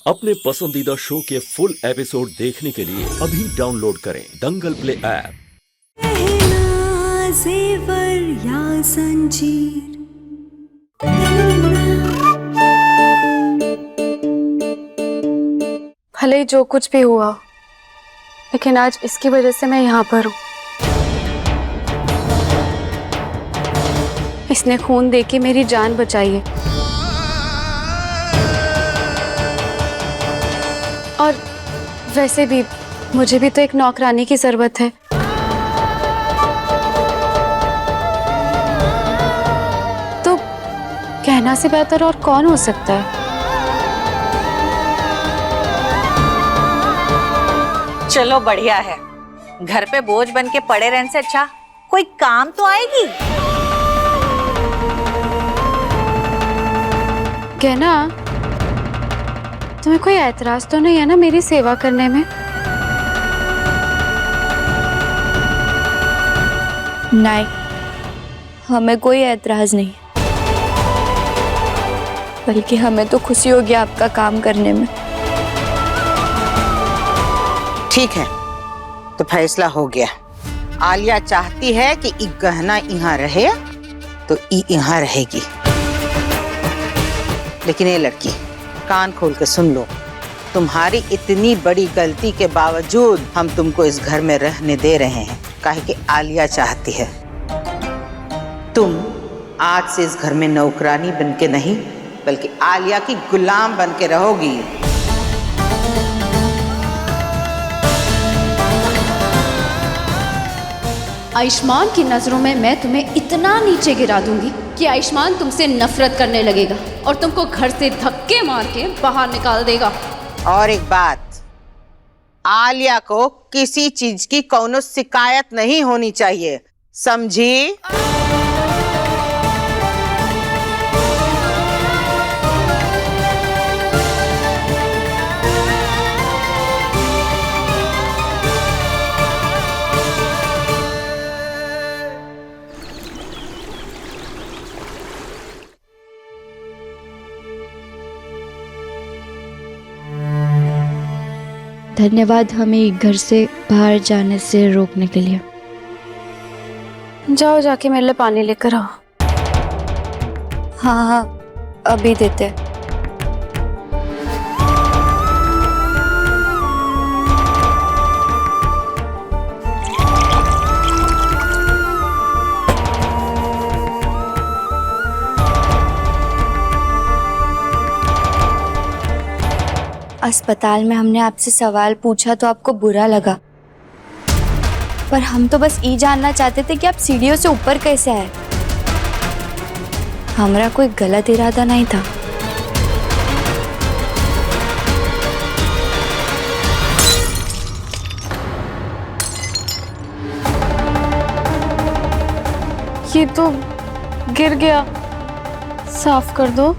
अपने पसंदीदा शो के फुल एपिसोड देखने के लिए अभी डाउनलोड करें दंगल प्ले ऐप। जेवर या संजीर भले ही जो कुछ भी हुआ, लेकिन आज इसकी वजह से मैं यहाँ पर हूँ। इसने खून देके मेरी जान बचाई है और वैसे भी मुझे भी तो एक नौकरानी की जरूरत है। तो कहना से बेहतर और कौन हो सकता है। चलो बढ़िया है, घर पे बोझ बन के पड़े रहने से अच्छा कोई काम तो आएगी। कहना, तुम्हें कोई ऐतराज तो नहीं है ना मेरी सेवा करने में? नहीं, हमें कोई ऐतराज नहीं, बल्कि हमें तो खुशी होगी आपका काम करने में। ठीक है, तो फैसला हो गया। आलिया चाहती है कि ई गहना यहाँ रहे तो ई यहाँ रहेगी। लेकिन ये लड़की, कान खोल के सुन लो, तुम्हारी इतनी बड़ी गलती के बावजूद हम तुमको इस घर में रहने दे रहे हैं, काहे कि आलिया चाहती है। तुम आज से इस घर में नौकरानी बन के नहीं, बल्कि आलिया की गुलाम बन के रहोगी। आयुष्मान की नजरों में मैं तुम्हें इतना नीचे गिरा दूंगी कि आयुष्मान तुमसे नफरत करने लगेगा और तुमको घर से धक्के मार के बाहर निकाल देगा। और एक बात, आलिया को किसी चीज की कोनो शिकायत नहीं होनी चाहिए, समझी? धन्यवाद हमें घर से बाहर जाने से रोकने के लिए। जाओ, जाके मेरे लिए पानी लेकर आओ। हाँ हाँ, अभी देते। अस्पताल में हमने आपसे सवाल पूछा तो आपको बुरा लगा, पर हम तो बस ये जानना चाहते थे कि आप सीढ़ियों से ऊपर कैसे आए। हमारा कोई गलत इरादा नहीं था। ये तो गिर गया, साफ कर दो।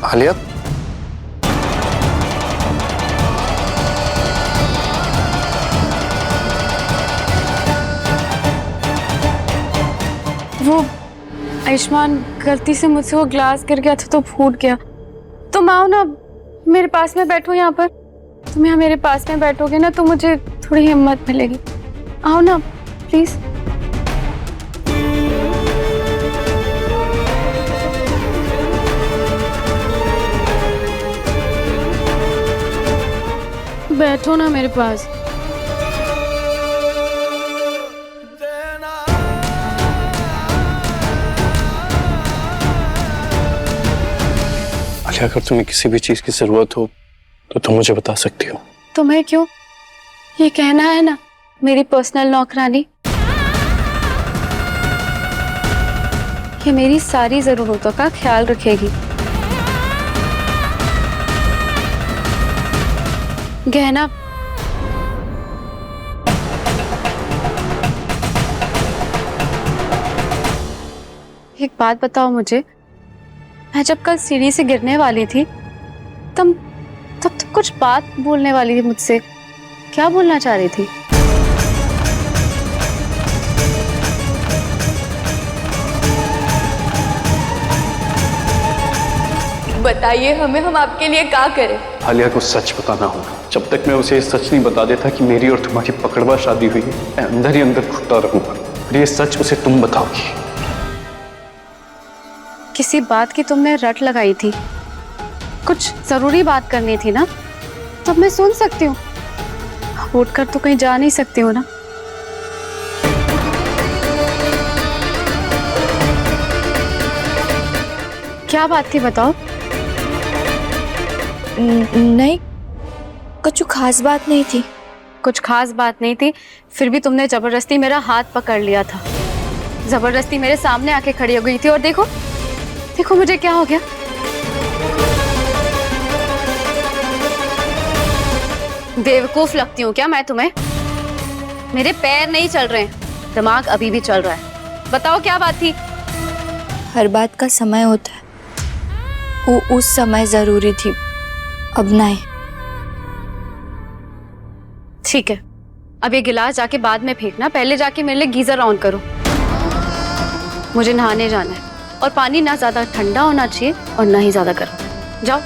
आलिया, वो आयुष्मान, गलती से मुझसे वो ग्लास गिर गया था तो फूट गया। तुम आओ ना, मेरे पास में बैठो यहाँ पर। तुम यहाँ मेरे पास में बैठोगे ना तो मुझे थोड़ी हिम्मत मिलेगी। आओ ना प्लीज। बैठो ना मेरे पास। आलिया, अगर तुम्हें किसी भी चीज की जरूरत हो तो तुम मुझे बता सकती हो। तुम्हें क्यों? ये कहना है ना, मेरी पर्सनल नौकरानी। ये मेरी सारी जरूरतों का ख्याल रखेगी। गहना, एक बात बताओ मुझे, मैं जब कल सीढ़ी से गिरने वाली थी तब तो कुछ बात बोलने वाली थी मुझसे। क्या बोलना चाह रही थी? बताइए हमें, हम आपके लिए क्या करें? आलिया को सच बताना होगा। जब तक मैं उसे सच नहीं बता देता कि मेरी और तुम्हारी पकड़वा शादी हुई है, मैं अंदर ही अंदर घुटता रहूंगा। और ये सच उसे तुम बताओगी। किसी बात की तुमने रट लगाई थी, कुछ जरूरी बात करनी थी ना, तब मैं सुन सकती हूँ। उठकर तो कहीं जा नहीं सकती हो ना। क्या बात थी बताओ? नहीं, कुछ खास बात नहीं थी। कुछ खास बात नहीं थी, फिर भी तुमने जबरदस्ती मेरा हाथ पकड़ लिया था, जबरदस्ती मेरे सामने आके खड़ी हो गई थी। और देखो देखो मुझे क्या हो गया। बेवकूफ लगती हूँ क्या मैं तुम्हें? मेरे पैर नहीं चल रहे हैं, दिमाग अभी भी चल रहा है। बताओ क्या बात थी? हर बात का समय होता है, वो उस समय जरूरी थी, अब नहीं। ठीक है, अब ये गिलास जाके बाद में फेंकना, पहले जाके मेरे लिए गीजर ऑन करो। मुझे नहाने जाना है और पानी ना ज्यादा ठंडा होना चाहिए और ना ही ज्यादा गर्म। जाओ।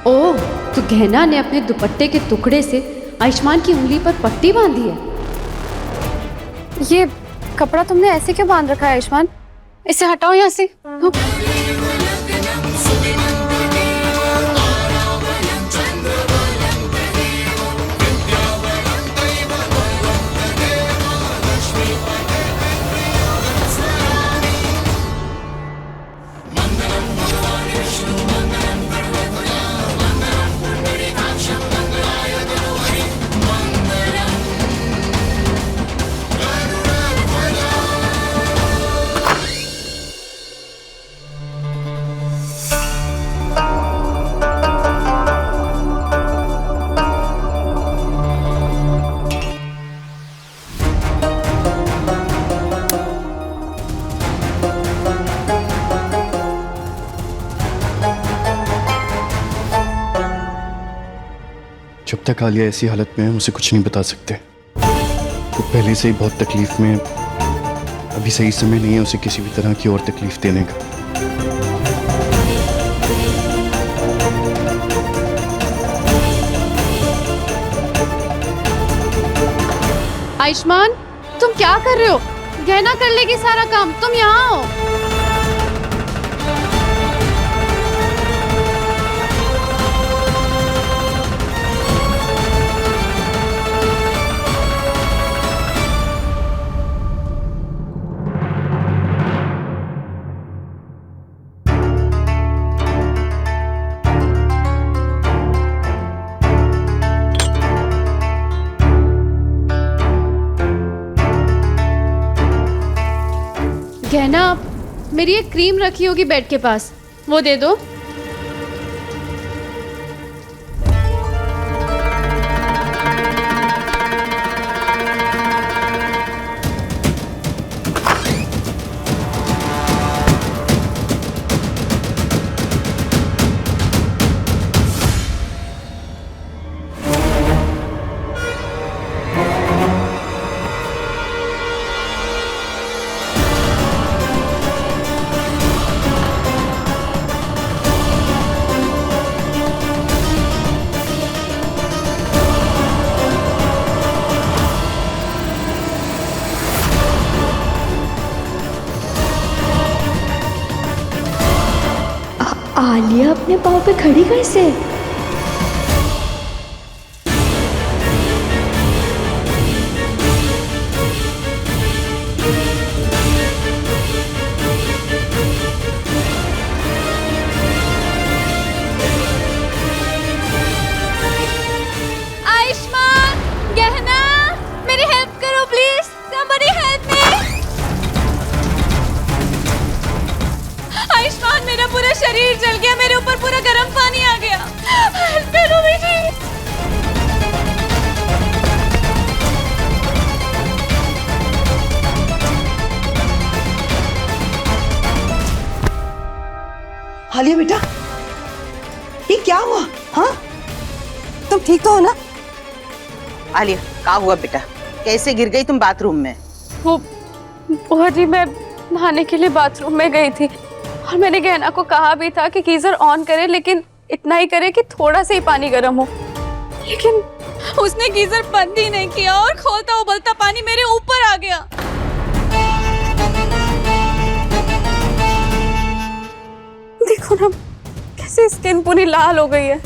ओह, तो गहना ने अपने दुपट्टे के टुकड़े से आयुष्मान की उंगली पर पट्टी बांधी है। ये कपड़ा तुमने ऐसे क्यों बांध रखा है आयुष्मान? इसे हटाओ यहाँ से। जब तक आलिया ऐसी हालत में है, उसे कुछ नहीं बता सकते। वो पहले से ही बहुत तकलीफ में है। अभी सही समय नहीं है उसे किसी भी तरह की और तकलीफ देने का। आयुष्मान, तुम क्या कर रहे हो? गहना कर लेगी सारा काम, तुम यहाँ आओ। गहना, मेरी एक क्रीम रखी होगी बेड के पास, वो दे दो। आलिया अपने पाँव पे खड़ी कैसे? आयुष्मान, गहना, मेरी हेल्प करो प्लीज, somebody help me। शरीर जल गया, मेरे ऊपर पूरा गर्म पानी आ गया। हेल्प करो मुझे। आलिया बेटा, ये क्या हुआ? हाँ, तुम ठीक तो हो ना? आलिया, क्या हुआ बेटा? कैसे गिर गई तुम बाथरूम में? वो बुआ जी, मैं नहाने के लिए बाथरूम में गई थी और मैंने गहना को कहा भी था कि गीजर ऑन करे, लेकिन इतना ही करे कि थोड़ा सा ही पानी गर्म हो, लेकिन उसने गीजर बंद ही नहीं किया और खौलता उबलता पानी मेरे ऊपर आ गया। देखो ना कैसे स्किन पूरी लाल हो गई है।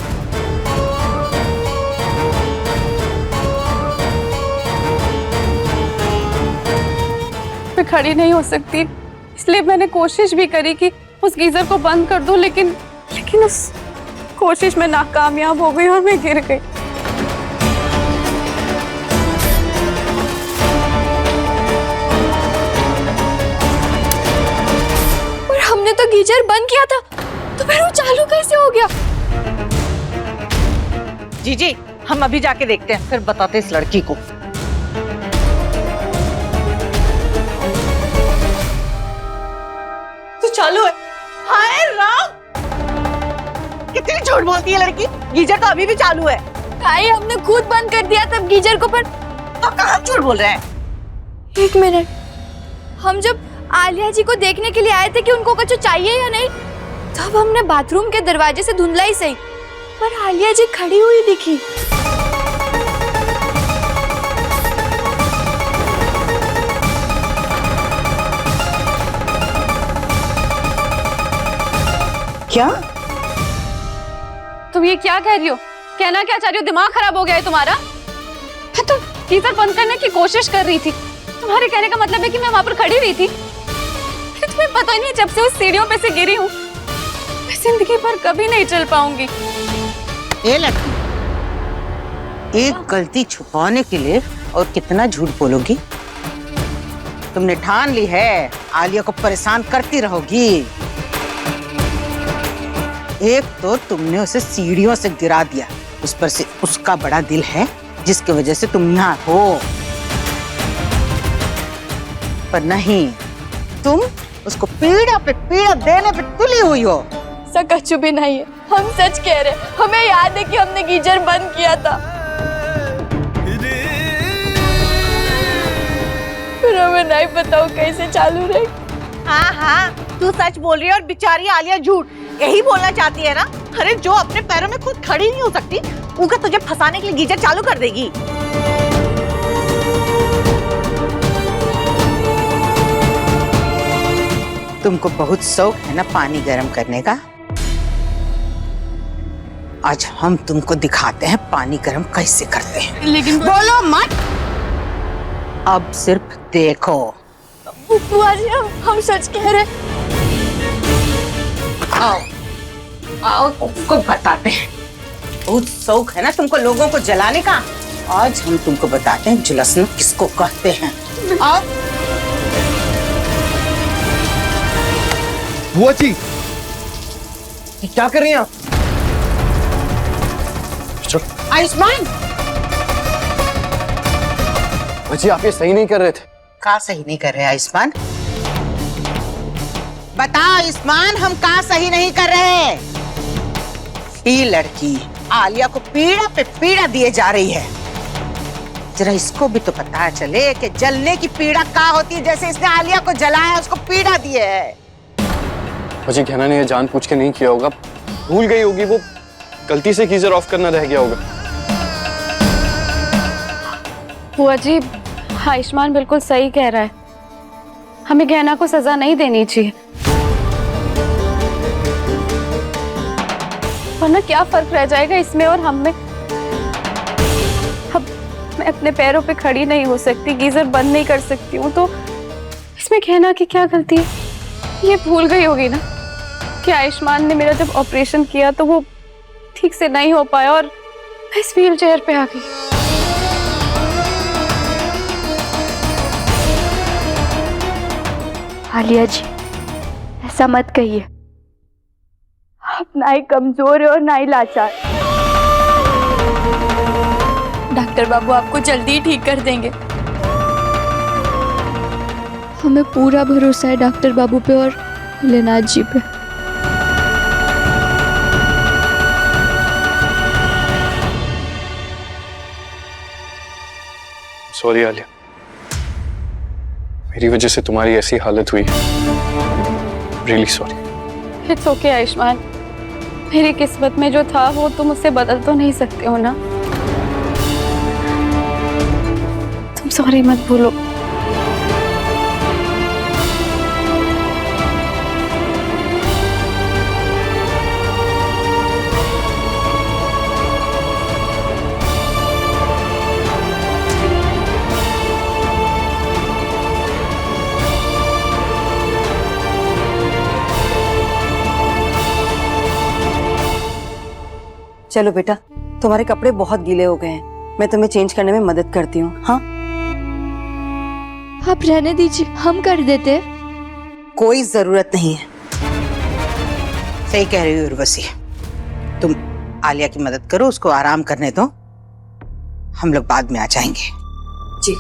मैं खड़ी नहीं हो सकती, इसलिए मैंने कोशिश भी करी कि उस गीजर को बंद कर दूं, लेकिन उस कोशिश में नाकामयाब हो गई और मैं गिर गई। और हमने तो गीजर बंद किया था, तो फिर वो चालू कैसे हो गया? जीजी, हम अभी जाके देखते हैं, फिर बताते इस लड़की को। तो चालू है। हाय राम, कितनी झूठ बोलती है लड़की। गीजर तो अभी भी चालू है। काहे, हमने खुद बंद कर दिया तब गीजर को। पर तो कहाँ झूठ बोल रहे हैं? एक मिनट, हम जब आलिया जी को देखने के लिए आए थे कि उनको कुछ चाहिए या नहीं, तब हमने बाथरूम के दरवाजे से धुंधला ही सही, पर आलिया जी खड़ी हुई दिखी। क्या? तुम ये क्या कह रही हो? कहना क्या चाह रही हो? दिमाग खराब हो गया है तुम्हारा? मैं तो गीजर बंद करने की कोशिश कर रही थी। तुम्हारे कहने का मतलब है कि मैं वहां पर खड़ी हुई थी? तुम्हें पता ही नहीं, जब से उस सीढ़ियों पे से गिरी हूँ मैं जिंदगी भर कभी नहीं चल पाऊंगी। ये लड़की, एक गलती छुपाने के लिए और कितना झूठ बोलोगी? तुमने ठान ली है आलिया को परेशान करती रहोगी। एक तो तुमने उसे सीढ़ियों से गिरा दिया, उस पर से उसका बड़ा दिल है जिसकी वजह से तुम यहाँ हो, पर नहीं, तुम उसको पीड़ा पे पीड़ा देने पे तुली हुई हो। ऐसा कुछ भी नहीं है, हम सच कह रहे हैं। हमें याद है कि हमने गीजर बंद किया था, फिर हमें नहीं पता वो कैसे चालू रही। हाँ हाँ, तू सच बोल रही है और बेचारी आलिया झूठ। यही बोलना चाहती है ना? अरे जो अपने पैरों में खुद खड़ी नहीं हो सकती, उनका तुझे फंसाने के लिए गीजर चालू कर देगी। तुमको बहुत शौक है ना पानी गर्म करने का? आज हम तुमको दिखाते हैं पानी गर्म कैसे करते हैं। लेकिन बोलो मत, अब सिर्फ देखो। बुआ जी, हम सच कह रहे हैं। आओ आओ, तुमको बताते हैं। बहुत शौक है ना तुमको लोगों को जलाने का? आज हम तुमको बताते हैं झुलसना किसको कहते हैं। आओ। बुआ जी, ये क्या कर रही हैं आप? आयुष्मान, बुआ जी आप ये सही नहीं कर रहे थे। का सही नहीं कर रहे आयुष्मान? बता आयुष्मान, हम का सही नहीं कर रहे? ये लड़की आलिया को पीड़ा पे पीड़ा दिए जा रही है। जरा इसको भी तो पता चले कि जलने की पीड़ा का होती है। जैसे इसने आलिया को जलाया, उसको पीड़ा दी है। मुझे गहना ने ये जानबूझ के नहीं किया होगा, भूल गई होगी, वो गलती से गीजर ऑफ करना रह गया होगा। बुआ जी, आयुष्मान बिल्कुल सही कह रहा है, हमें गहना को सजा नहीं देनी चाहिए, वरना क्या फर्क रह जाएगा इसमें और हम में। अब मैं अपने पैरों पे खड़ी नहीं हो सकती, गीजर बंद नहीं कर सकती हूँ, तो इसमें गहना की क्या गलती है? ये भूल गई होगी ना कि आयुष्मान ने मेरा जब ऑपरेशन किया तो वो ठीक से नहीं हो पाया और मैं इस व्हील चेयर पे आ गई। आलिया जी, ऐसा मत कहिए। आप ना ही कमजोर है और ना ही लाचार। डॉक्टर बाबू आपको जल्दी ही ठीक कर देंगे। हमें पूरा भरोसा है डॉक्टर बाबू पे और भोलेनाथ जी पे। सॉरी आलिया, मेरी वजह से तुम्हारी ऐसी हालत हुई। Really sorry. It's okay Ayushman, मेरी किस्मत में जो था वो तुम उससे बदल तो नहीं सकते हो ना। तुम सॉरी मत भूलो। चलो बेटा, तुम्हारे कपड़े बहुत गीले हो गए हैं, मैं तुम्हें चेंज करने में मदद करती हूँ। हाँ, आप रहने दीजिए, हम कर देते। कोई जरूरत नहीं है। सही कह रही हो उर्वशी, तुम आलिया की मदद करो, उसको आराम करने दो, हम लोग बाद में आ जाएंगे। जी।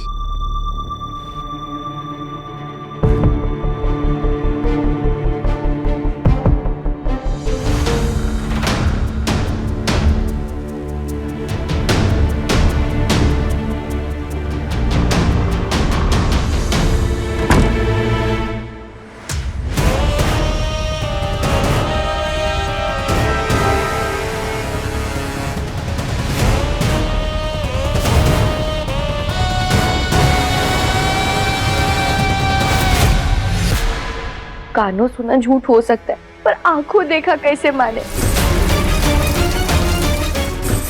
कानों सुना झूठ हो सकता है, पर आंखों देखा कैसे माने।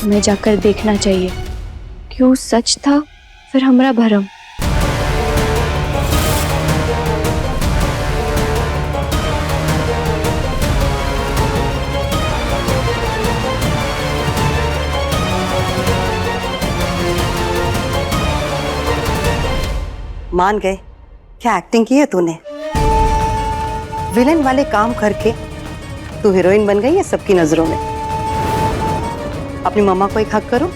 हमें जाकर देखना चाहिए, क्यों सच था फिर हमारा भरम। मान गए, क्या एक्टिंग की है तूने? विलेन वाले काम करके तू हीरोइन बन गई है सबकी नजरों में। अपनी मम्मा को एक हक करो।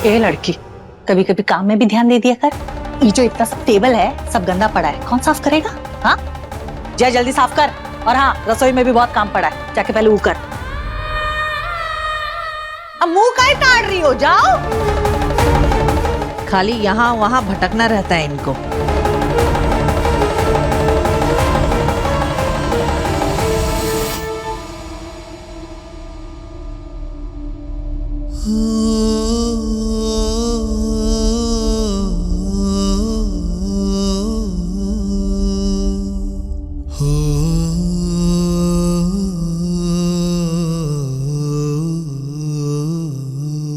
ए लड़की, कभी कभी काम में भी ध्यान दे दिया कर। ये जो इतना सब टेबल है सब गंदा पड़ा है, कौन साफ करेगा? हाँ, जा जल्दी साफ कर। और हाँ, रसोई में भी बहुत काम पड़ा है, जाके पहले वो कर। अब मुंह काहे ताड़ रही हो? जाओ। खाली यहाँ वहाँ भटकना रहता है इनको।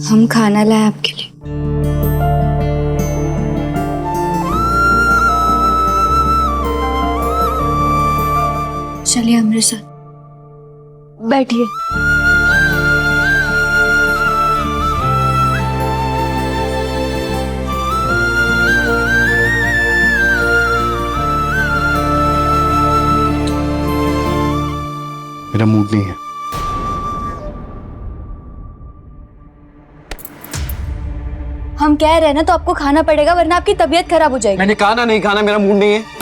हम खाना लाए आपके लिए। चलिए हमारे साथ, बैठिए। मेरा मूड नहीं है। हम कह रहे हैं ना, तो आपको खाना पड़ेगा, वरना आपकी तबीयत खराब हो जाएगी। मैंने कहा ना नहीं खाना, मेरा मूड नहीं है।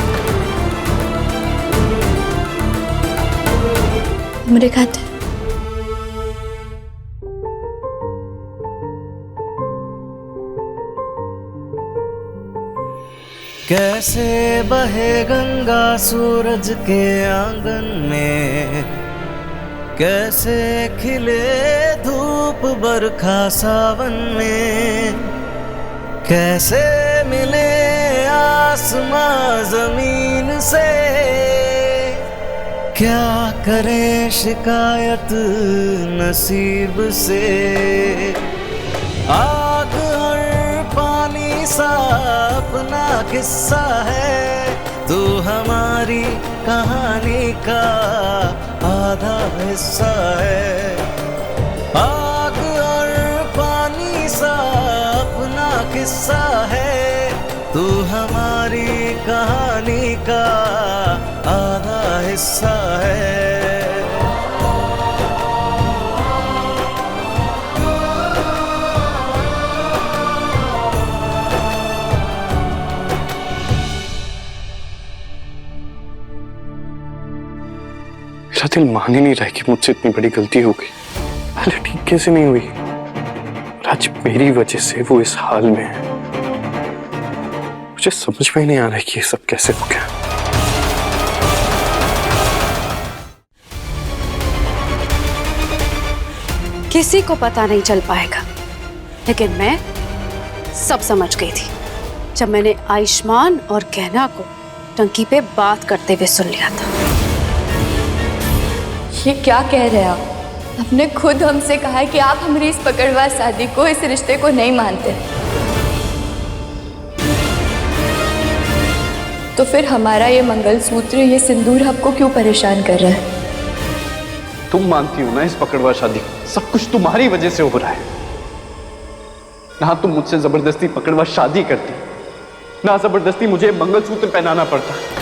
मेरे खाते। कैसे बहे गंगा सूरज के आंगन में, कैसे खिले धूप बरखा सावन में, कैसे मिले आसमां जमीन से, क्या करे शिकायत नसीब से। आग और पानी सा अपना किस्सा है, तू हमारी कहानी का आधा हिस्सा है। आग और पानी सा अपना किस्सा है, तू हमारी कहानी का आधा हिस्सा है। मेरा दिल मान ही नहीं रहा कि मुझसे इतनी बड़ी गलती हो गई। पहले ठीक कैसे नहीं हुई, और आज मेरी वजह से वो इस हाल में है। मुझे समझ में नहीं आ रहा है कि ये सब कैसे हो गया। किसी को पता नहीं चल पाएगा, लेकिन मैं सब समझ गई थी जब मैंने आयुष्मान और कहना को टंकी पे बात करते हुए सुन लिया था। ये क्या कह रहे हैं आप? आपने खुद हमसे कहा है कि आप हमारी इस पकड़वार शादी को, इस रिश्ते को नहीं मानते, तो फिर हमारा ये मंगलसूत्र, ये सिंदूर आपको क्यों परेशान कर रहा है? तुम मानती हो ना इस पकड़वार शादी, सब कुछ तुम्हारी वजह से हो रहा है। ना तुम मुझसे जबरदस्ती पकड़वार शादी करती, ना जबरदस्ती मुझे मंगलसूत्र पहनाना पड़ता।